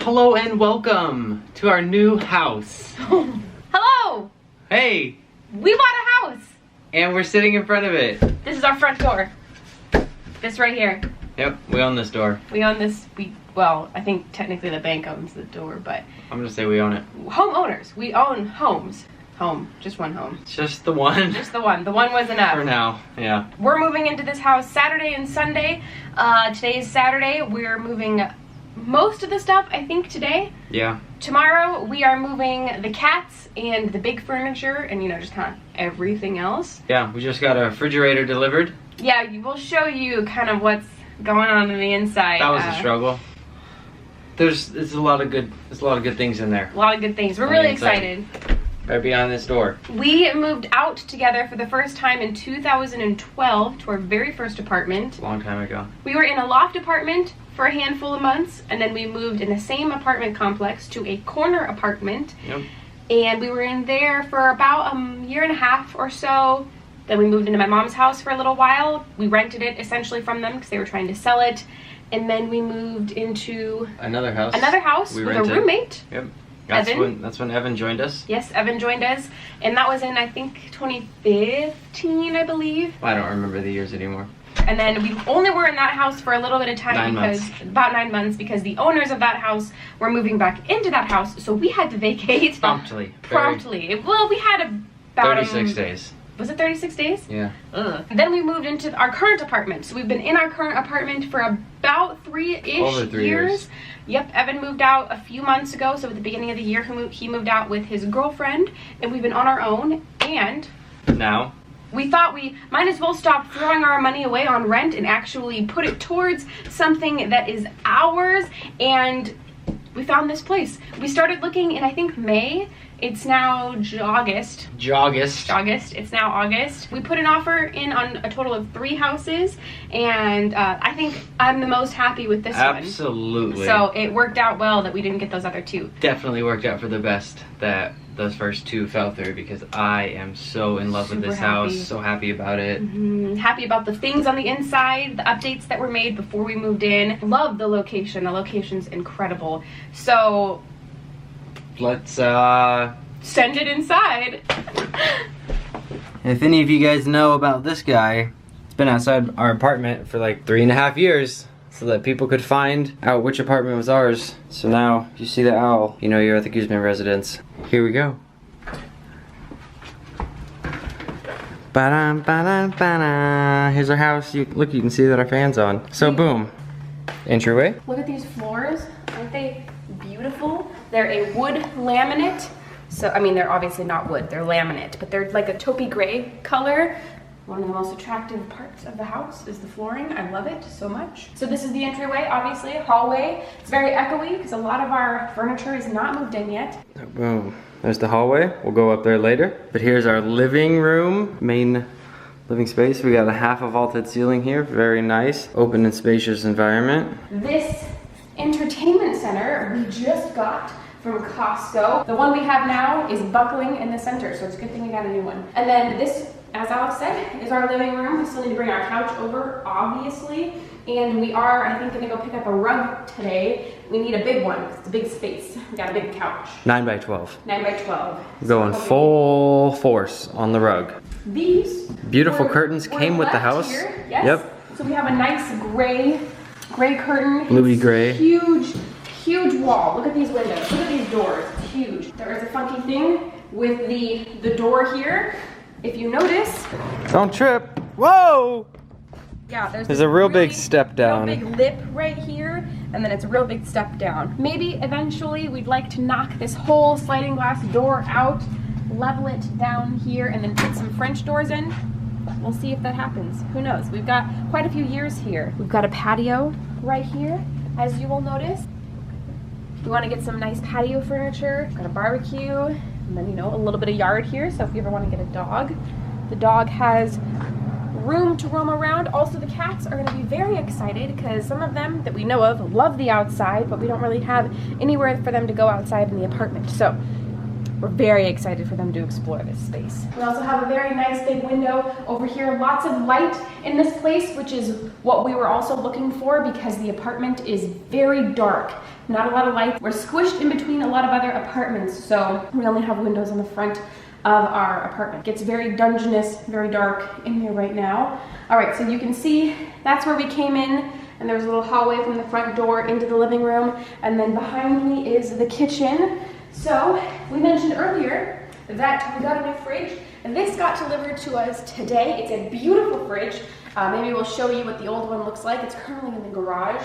Hello and welcome to our new house. Hello! Hey! We bought a house! And we're sitting in front of it. This is our front door. This right here. Yep, we own this door. We own this, well, I think technically the bank owns the door, but... I'm gonna say we own it. Homeowners. We own homes. Home. Just one home. Just the one. Just the one. The one was enough. For now, yeah. We're moving into this house Saturday and Sunday. Today is Saturday. We're moving most of the stuff, I think, today. Yeah. Tomorrow, we are moving the cats and the big furniture and, you know, just kind of everything else. Yeah, we just got a refrigerator delivered. Yeah, we'll show you kind of what's going on the inside. That was a struggle. There's a lot of good things in there. A lot of good things. We're really excited. Right behind this door. We moved out together for the first time in 2012 to our very first apartment. A long time ago. We were in a loft apartment for a handful of months, and then we moved in the same apartment complex to a corner apartment. Yep. And we were in there for about a year and a half or so. Then we moved into my mom's house for a little while. We rented it essentially from them because they were trying to sell it. And then we moved into another house with a roommate. Yep. Evan. That's when Evan joined us. Yes, Evan joined us. And that was in, I think, 2015, I believe. I don't remember the years anymore. And then we only were in that house for a little bit of time about 9 months, because the owners of that house were moving back into that house, so we had to vacate. Promptly. Well, we had about 36 days. Was it 36 days? Yeah. Ugh. Then we moved into our current apartment. So we've been in our current apartment for about Over 3 years. Yep, Evan moved out a few months ago. So at the beginning of the year, he moved out with his girlfriend, and we've been on our own. And now we thought we might as well stop throwing our money away on rent and actually put it towards something that is ours. And we found this place. We started looking in, I think, May. It's now August. It's now August. We put an offer in on a total of 3 houses, and I think I'm the most happy with this one. Absolutely. So it worked out well that we didn't get those other 2. Definitely worked out for the best that those first 2 fell through, because I am so in love with this house. So happy about it. Happy about the things on the inside, the updates that were made before we moved in. Love the location. The location's incredible. So let's send it inside. If any of you guys know about this guy, it's been outside our apartment for like 3.5 years so that people could find out which apartment was ours. So now you see the owl, you know you're at the Guzman residence. Here we go. Ba-dum, ba-dum, ba-dum. Here's our house. Look, you can see that our fan's on. So boom, entryway. Look at these floors. Aren't they beautiful? They're a wood laminate. So, I mean, they're obviously not wood, they're laminate, but they're like a taupey gray color. One of the most attractive parts of the house is the flooring. I love it so much. So this is the entryway, obviously, hallway. It's very echoey because a lot of our furniture is not moved in yet. Boom, there's the hallway. We'll go up there later. But here's our living room, main living space. We got a half a vaulted ceiling here, very nice. Open and spacious environment. This entertainment center we just got from Costco. The one we have now is buckling in the center, so it's a good thing we got a new one. And then this, as Alex said, is our living room. We still need to bring our couch over, obviously. And we are, I think, gonna go pick up a rug today. We need a big one, because it's a big space. We got a big couch. 9 by 12. 9 by 12. Going full force on the rug. These beautiful curtains came with the house. Here. Yes. Yep. So we have a nice gray curtain. Bluey gray. Huge wall. Look at these windows. Look at these doors. It's huge. There is a funky thing with the door here. If you notice. Don't trip. Whoa! Yeah, there's a real big step down. Real big lip right here, and then it's a real big step down. Maybe eventually we'd like to knock this whole sliding glass door out, level it down here, and then put some French doors in. We'll see if that happens. Who knows? We've got quite a few years here. We've got a patio right here, as you will notice. We want to get some nice patio furniture. Got a barbecue, and then, you know, a little bit of yard here. So if you ever want to get a dog, the dog has room to roam around. Also, the cats are going to be very excited because some of them that we know of love the outside, but we don't really have anywhere for them to go outside in the apartment. So we're very excited for them to explore this space. We also have a very nice big window over here. Lots of light in this place, which is what we were also looking for because the apartment is very dark. not a lot of light. We're squished in between a lot of other apartments, so we only have windows on the front of our apartment. It gets very dungeness, very dark in here right now. All right, so you can see that's where we came in, and there's a little hallway from the front door into the living room, and then behind me is the kitchen. So we mentioned earlier that we got a new fridge, and this got delivered to us today. It's a beautiful fridge. Maybe we'll show you what the old one looks like. It's currently in the garage.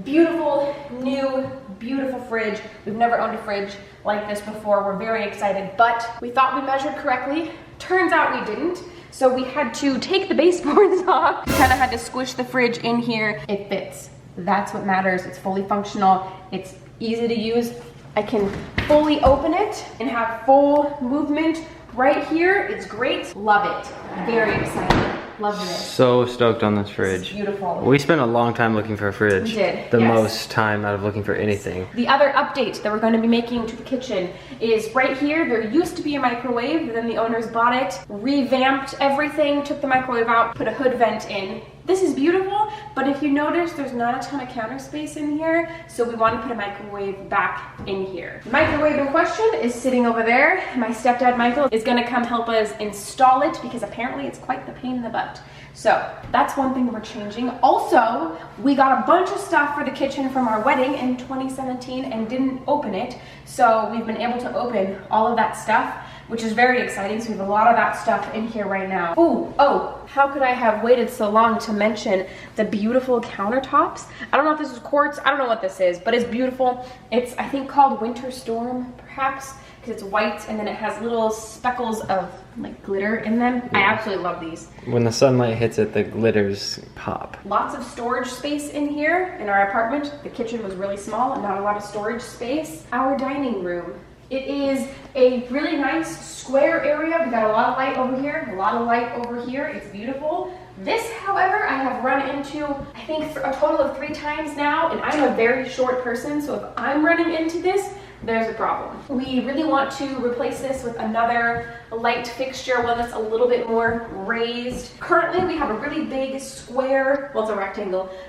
Beautiful, new, beautiful fridge. We've never owned a fridge like this before. We're very excited, but we thought we measured correctly. Turns out we didn't. So we had to take the baseboards off. We kind of had to squish the fridge in here. It fits. That's what matters. It's fully functional. It's easy to use. I can fully open it and have full movement right here. It's great. Love it. Very excited. Love this. So stoked on this fridge. It's beautiful. We spent a long time looking for a fridge. We did. The yes. most time out of looking for anything. The other update that we're going to be making to the kitchen is right here. There used to be a microwave, but then the owners bought it, revamped everything, took the microwave out, put a hood vent in. This is beautiful, but if you notice, there's not a ton of counter space in here, so we want to put a microwave back in here. The microwave in question is sitting over there. My stepdad, Michael, is going to come help us install it because apparently it's quite the pain in the butt. So that's one thing we're changing. Also, we got a bunch of stuff for the kitchen from our wedding in 2017 and didn't open it. So we've been able to open all of that stuff, which is very exciting. So we have a lot of that stuff in here right now. Ooh, oh, how could I have waited so long to mention the beautiful countertops? I don't know if this is quartz, I don't know what this is, but it's beautiful. It's, I think, called Winter Storm, perhaps, because it's white and then it has little speckles of like glitter in them. Yeah. I absolutely love these. When the sunlight hits it, the glitters pop. Lots of storage space in here in our apartment. The kitchen was really small, not a lot of storage space. Our dining room. It is a really nice square area. We got a lot of light over here, a lot of light over here. It's beautiful. This, however, I have run into, I think, for a total of 3 times now, and I'm a very short person, so if I'm running into this, there's a problem. We really want to replace this with another light fixture, one that's a little bit more raised. Currently, we have a really big square, well, it's a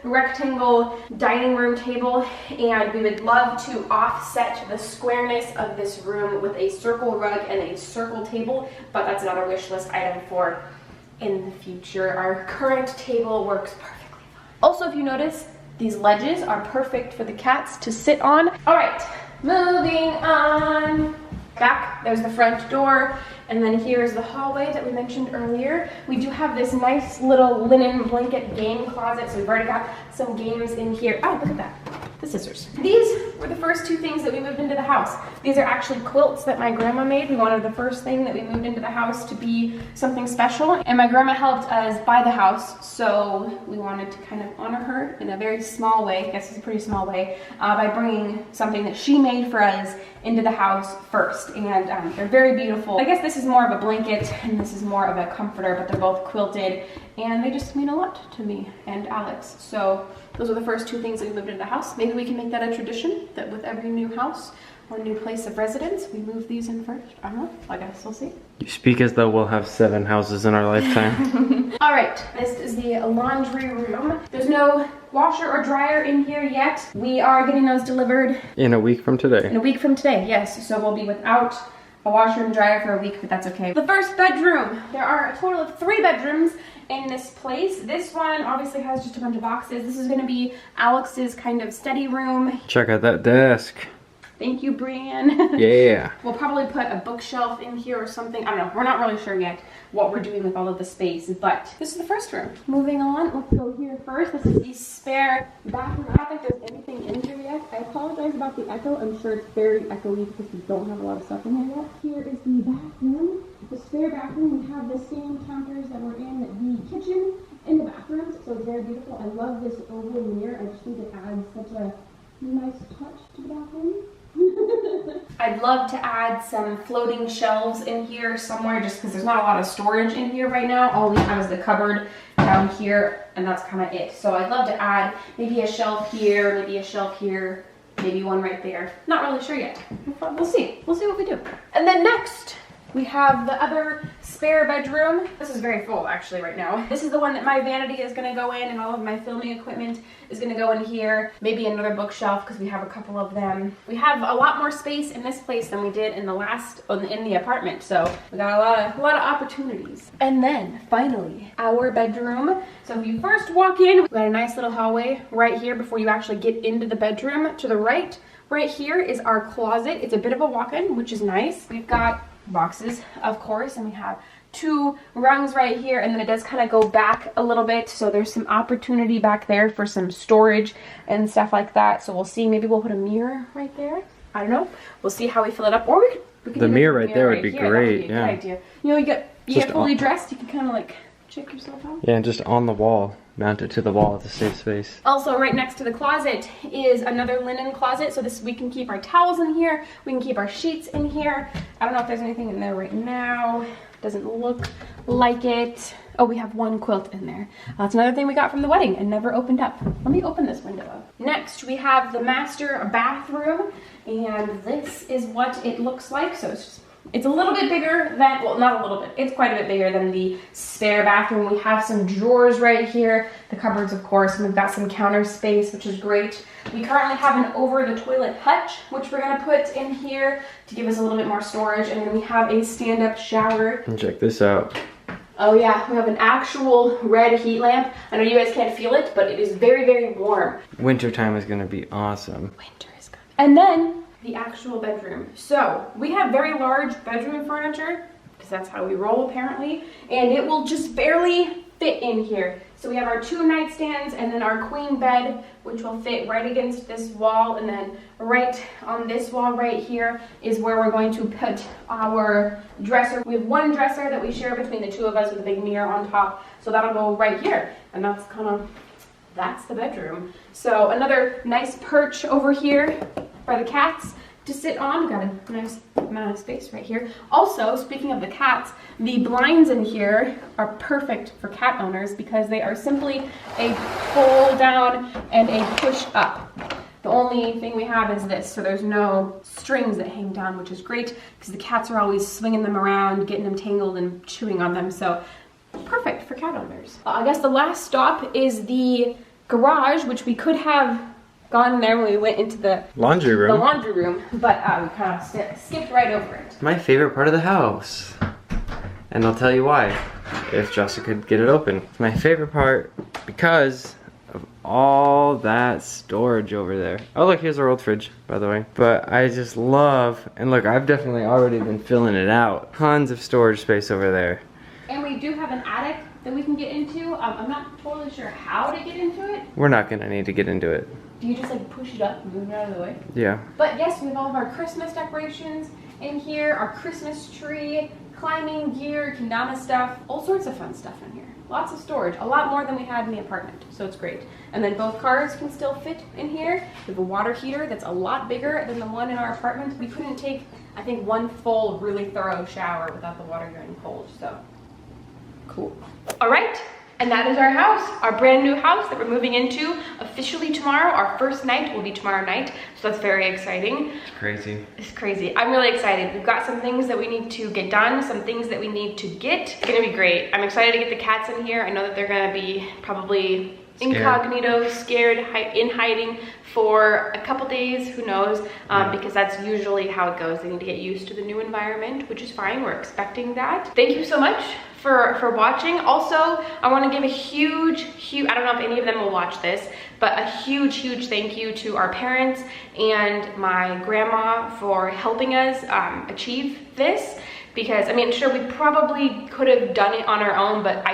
rectangle dining room table, and we would love to offset the squareness of this room with a circle rug and a circle table, but that's another wish list item for in the future. Our current table works perfectly fine. Also, if you notice, these ledges are perfect for the cats to sit on. All right, moving on. Back, there's the front door, and then here's the hallway that we mentioned earlier. We do have this nice little linen blanket game closet, so we've already got some games in here. Oh, look at that, the scissors. These were the first 2 things that we moved into the house. These are actually quilts that my grandma made. We wanted the first thing that we moved into the house to be something special, and my grandma helped us buy the house, so we wanted to kind of honor her in a very small way, I guess it's a pretty small way, by bringing something that she made for us into the house first, and they're very beautiful. I guess this is more of a blanket and this is more of a comforter, but they're both quilted and they just mean a lot to me and Alex. So those are the first 2 things that we moved into the house. Maybe we can make that a tradition that with every new house or new place of residence, we move these in first. I don't know, I guess we'll see. You speak as though we'll have 7 houses in our lifetime. All right, this is the laundry room. There's no washer or dryer in here yet. We are getting those delivered in a week from today. In a week from today, yes. So we'll be without a washer and dryer for a week, but that's okay. The first bedroom. There are a total of 3 bedrooms in this place. This one obviously has just a bunch of boxes. This is gonna be Alex's kind of study room. Check out that desk. Thank you, Brian. Yeah. We'll probably put a bookshelf in here or something. I don't know. We're not really sure yet what we're doing with all of the space, but this is the first room. Moving on, let's go here first. This is the spare bathroom. I don't think there's anything in here yet. I apologize about the echo. I'm sure it's very echoey because we don't have a lot of stuff in here yet. Here is the bathroom. The spare bathroom, we have the same counters that were in the kitchen in the bathrooms, so it's very beautiful. I love this oval mirror. I just think it adds such a nice touch to the bathroom. I'd love to add some floating shelves in here somewhere just because there's not a lot of storage in here right now. All we have is the cupboard down here and that's kind of it. So I'd love to add maybe a shelf here, maybe a shelf here, maybe one right there. Not really sure yet. We'll see. We'll see what we do. And then next We have the other spare bedroom. This is very full actually right now. This is the one that my vanity is gonna go in and all of my filming equipment is gonna go in here. Maybe another bookshelf because we have a couple of them. We have a lot more space in this place than we did in the in the apartment. So we got a lot of opportunities. And then finally, our bedroom. So if you first walk in, we've got a nice little hallway right here before you actually get into the bedroom. To the right here is our closet. It's a bit of a walk-in, which is nice. We've got boxes, of course, and we have 2 rungs right here, and then it does kind of go back a little bit, so there's some opportunity back there for some storage and stuff like that. So we'll see, maybe we'll put a mirror right there. I don't know, we'll see how we fill it up, or we could the mirror right there would be great. Yeah, good idea. You know, you get fully dressed, you can kind of like check yourself out. Yeah, just on the wall, mount it to the wall. It's a safe space. Also, right next to the closet is another linen closet. So we can keep our towels in here. We can keep our sheets in here. I don't know if there's anything in there right now. Doesn't look like it. Oh, we have 1 quilt in there. That's another thing we got from the wedding and never opened up. Let me open this window up. Next, we have the master bathroom, and this is what it looks like. So it's a little bit bigger than, well, not a little bit, it's quite a bit bigger than the spare bathroom. We have some drawers right here, the cupboards, of course, and we've got some counter space, which is great. We currently have an over-the-toilet hutch, which we're gonna put in here to give us a little bit more storage, and then we have a stand-up shower. And check this out. Oh yeah, we have an actual red heat lamp. I know you guys can't feel it, but it is very, very warm. Wintertime is gonna be awesome. Winter is coming. And then the actual bedroom. So we have very large bedroom furniture because that's how we roll apparently, and it will just barely fit in here. So we have our 2 nightstands and then our queen bed, which will fit right against this wall, and then right on this wall right here is where we're going to put our dresser. We have 1 dresser that we share between the 2 of us with a big mirror on top, so that'll go right here, and that's the bedroom. So another nice perch over here for the cats to sit on. Got a nice amount of space right here. Also, speaking of the cats, the blinds in here are perfect for cat owners because they are simply a pull down and a push up. The only thing we have is this, so there's no strings that hang down, which is great because the cats are always swinging them around, getting them tangled and chewing on them, so perfect for cat owners. I guess the last stop is the garage, which we could have gone in there when we went into the laundry room, but we kind of skipped right over it. My favorite part of the house, and I'll tell you why, if Jessica could get it open. It's my favorite part because of all that storage over there. Oh look, here's our old fridge, by the way. But I just love, and look, I've definitely already been filling it out. Tons of storage space over there. And we do have an attic that we can get into. I'm not totally sure how to get into it. We're not gonna need to get into it. Do you just like push it up and move it out of the way? Yeah. But yes, we have all of our Christmas decorations in here, our Christmas tree, climbing gear, kendama stuff, all sorts of fun stuff in here. Lots of storage, a lot more than we had in the apartment, so it's great. And then both cars can still fit in here. We have a water heater that's a lot bigger than the one in our apartment. We couldn't take, I think, 1 full, really thorough shower without the water getting cold, so cool. All right. And that is our house, our brand new house that we're moving into officially tomorrow. Our first night will be tomorrow night, so that's very exciting. It's crazy. It's crazy. I'm really excited. We've got some things that we need to get done, some things that we need to get. It's gonna be great. I'm excited to get the cats in here. I know that they're gonna be probably incognito, scared, in hiding for a couple days, who knows, because that's usually how it goes. They need to get used to the new environment, which is fine. We're expecting that. Thank you so much for watching. Also, I want to give a huge, I don't know if any of them will watch this, but a huge thank you to our parents and my grandma for helping us achieve this. Because, I mean, sure, we probably could have done it on our own, but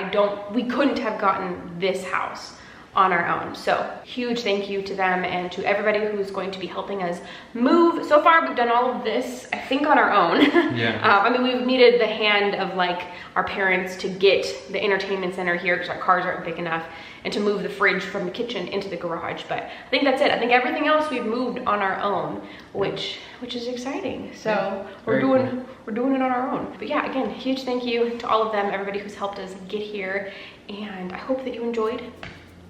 we couldn't have gotten this house on our own. So huge thank you to them and to everybody who's going to be helping us move. So far we've done all of this, I think, on our own. Yeah. I mean, we've needed the hand of like our parents to get the entertainment center here because our cars aren't big enough, and to move the fridge from the kitchen into the garage. But I think that's it. I think everything else we've moved on our own, which is exciting. So yeah, we're doing it on our own. But yeah, again, huge thank you to all of them, everybody who's helped us get here, and I hope that you enjoyed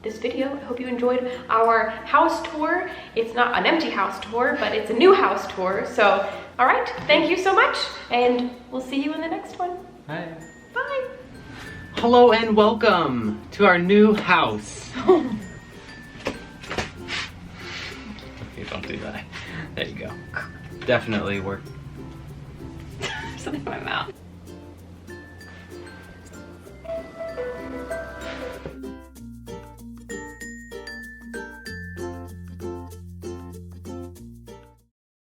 this video. I hope you enjoyed our house tour. It's not an empty house tour, but it's a new house tour. So, all right, thank you so much, and we'll see you in the next one. Bye. Bye. Hello and welcome to our new house. Okay, don't do that. There you go. Definitely work. Something in my mouth.